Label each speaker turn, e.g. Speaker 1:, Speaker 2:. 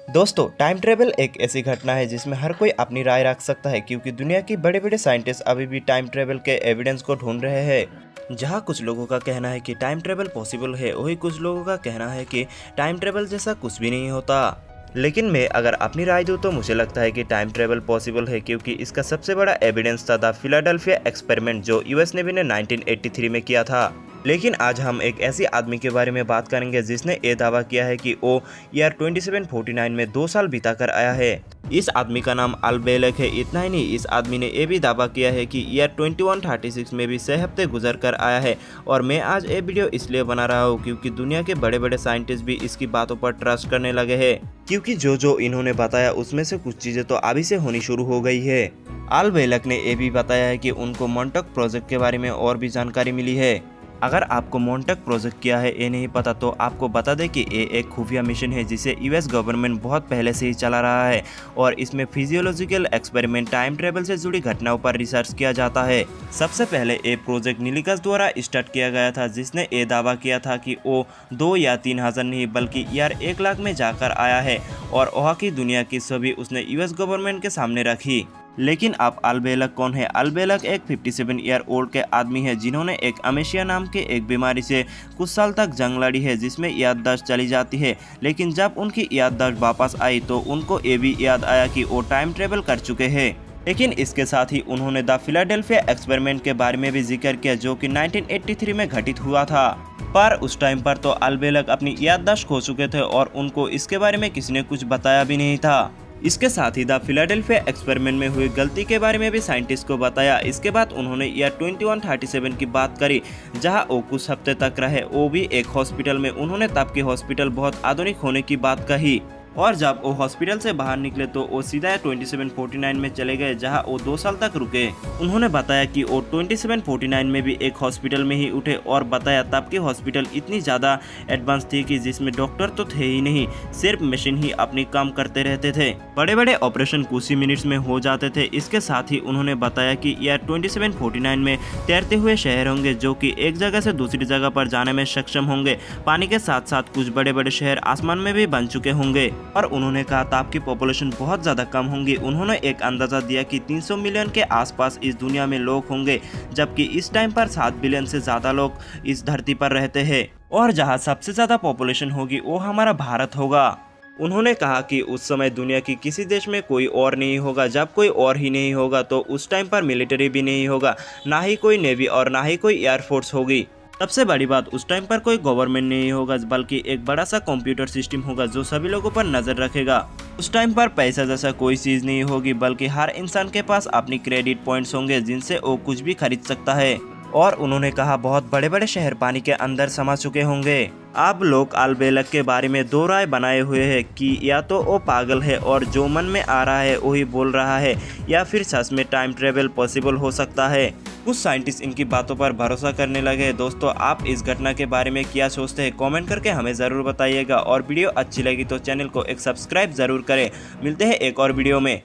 Speaker 1: दोस्तों, time travel एक ऐसी घटना है जिसमें हर कोई अपनी राय रख सकता है क्योंकि दुनिया की बड़े बड़े साइंटिस्ट अभी भी टाइम ट्रेवल के एविडेंस को ढूंढ रहे हैं। जहां कुछ लोगों का कहना है कि टाइम ट्रेवल पॉसिबल है, वही कुछ लोगों का कहना है कि टाइम ट्रेवल जैसा कुछ भी नहीं होता। लेकिन मैं अगर अपनी राय दूं तो मुझे लगता है कि टाइम ट्रेवल पॉसिबल है क्योंकि इसका सबसे बड़ा एविडेंस था द फिलाडेल्फिया एक्सपेरिमेंट जो यूएस नेवी ने 1983 में किया था। लेकिन आज हम एक ऐसे आदमी के बारे में बात करेंगे जिसने ये दावा किया है कि वो ईयर 2749 में 2 साल बिता कर आया है। इस आदमी का नाम अल बेलक है। इतना ही नहीं, इस आदमी ने ये भी दावा किया है कि ईयर 2136 में भी 6 हफ्ते गुजर कर आया है। और मैं आज ये वीडियो इसलिए बना रहा हूँ क्योंकि दुनिया के बड़े बड़े साइंटिस्ट भी इसकी बातों पर ट्रस्ट करने लगे हैं, क्योंकि जो इन्होंने बताया उसमें से कुछ चीजें तो अभी से होनी शुरू हो गई है। अल बेलक ने ये भी बताया है कि उनको मॉन्टॉक प्रोजेक्ट के बारे में और भी जानकारी मिली है। अगर आपको मॉन्टॉक प्रोजेक्ट क्या है ये नहीं पता तो आपको बता दें कि ये एक खुफिया मिशन है जिसे यूएस गवर्नमेंट बहुत पहले से ही चला रहा है और इसमें फिजियोलॉजिकल एक्सपेरिमेंट, टाइम ट्रेवल से जुड़ी घटनाओं पर रिसर्च किया जाता है। सबसे पहले ये प्रोजेक्ट निलिकस द्वारा स्टार्ट किया गया था, जिसने ये दावा किया था कि वो 2 या 3 हज़ार नहीं बल्कि यार 1 लाख में जाकर आया है और वहाँ की दुनिया की छवि उसने यूएस गवर्नमेंट के सामने रखी। लेकिन अब अल बेलक कौन है? अल बेलक एक 57 ईयर ओल्ड के आदमी है जिन्होंने एक अमेशिया नाम के एक बीमारी से कुछ साल तक जंग लड़ी है जिसमें याददाश्त चली जाती है। लेकिन जब उनकी याददाश्त वापस आई तो उनको ये भी याद आया कि वो टाइम ट्रेवल कर चुके हैं। लेकिन इसके साथ ही उन्होंने द फिलाडेल्फिया एक्सपेरिमेंट के बारे में भी जिक्र किया जो कि 1983 में घटित हुआ था। पर उस टाइम पर तो अल बेलक अपनी याददाश्त खो चुके थे और उनको इसके बारे में किसी ने कुछ बताया भी नहीं था। इसके साथ ही द फिलाडेल्फिया एक्सपेरिमेंट में हुई गलती के बारे में भी साइंटिस्ट को बताया। इसके बाद उन्होंने ईयर 2137 की बात करी जहां वो कुछ हफ्ते तक रहे, वो भी एक हॉस्पिटल में। उन्होंने तब के हॉस्पिटल बहुत आधुनिक होने की बात कही और जब वो हॉस्पिटल से बाहर निकले तो वो सीधा 2749 में चले गए जहां वो 2 साल तक रुके। उन्होंने बताया कि वो 2749 में भी एक हॉस्पिटल में ही उठे और बताया तब के हॉस्पिटल इतनी ज़्यादा एडवांस थी कि जिसमें डॉक्टर तो थे ही नहीं, सिर्फ मशीन ही अपनी काम करते रहते थे। बड़े बड़े ऑपरेशन कुछ ही मिनट्स में हो जाते थे। इसके साथ ही उन्होंने बताया कि ईयर 2749 में तैरते हुए शहर होंगे जो कि एक जगह से दूसरी जगह पर जाने में सक्षम होंगे। पानी के साथ साथ कुछ बड़े बड़े शहर आसमान में भी बन चुके होंगे। और उन्होंने कहा ताप की पॉपुलेशन बहुत ज़्यादा कम होंगी। उन्होंने एक अंदाज़ा दिया कि 300 मिलियन के आसपास इस दुनिया में लोग होंगे, जबकि इस टाइम पर 7 बिलियन से ज़्यादा लोग इस धरती पर रहते हैं और जहां सबसे ज़्यादा पॉपुलेशन होगी वो हमारा भारत होगा। उन्होंने कहा कि उस समय दुनिया की किसी देश में कोई और नहीं होगा। जब कोई और ही नहीं होगा तो उस टाइम पर मिलिट्री भी नहीं होगा, ना ही कोई नेवी और ना ही कोई एयरफोर्स होगी। सबसे बड़ी बात, उस टाइम पर कोई गवर्नमेंट नहीं होगा बल्कि एक बड़ा सा कंप्यूटर सिस्टम होगा जो सभी लोगों पर नजर रखेगा। उस टाइम पर पैसा जैसा कोई चीज नहीं होगी बल्कि हर इंसान के पास अपनी क्रेडिट पॉइंट्स होंगे जिनसे वो कुछ भी खरीद सकता है। और उन्होंने कहा बहुत बड़े बड़े शहर पानी के अंदर समा चुके होंगे। अब लोग अल बेलक के बारे में 2 राय बनाए हुए हैं कि या तो वो पागल है और जो मन में आ रहा है वही बोल रहा है, या फिर सच में टाइम ट्रेवल पॉसिबल हो सकता है। कुछ साइंटिस्ट इनकी बातों पर भरोसा करने लगे। दोस्तों, आप इस घटना के बारे में क्या सोचते हैं? कमेंट करके हमें ज़रूर बताइएगा और वीडियो अच्छी लगी तो चैनल को एक सब्सक्राइब ज़रूर करें। मिलते हैं एक और वीडियो में।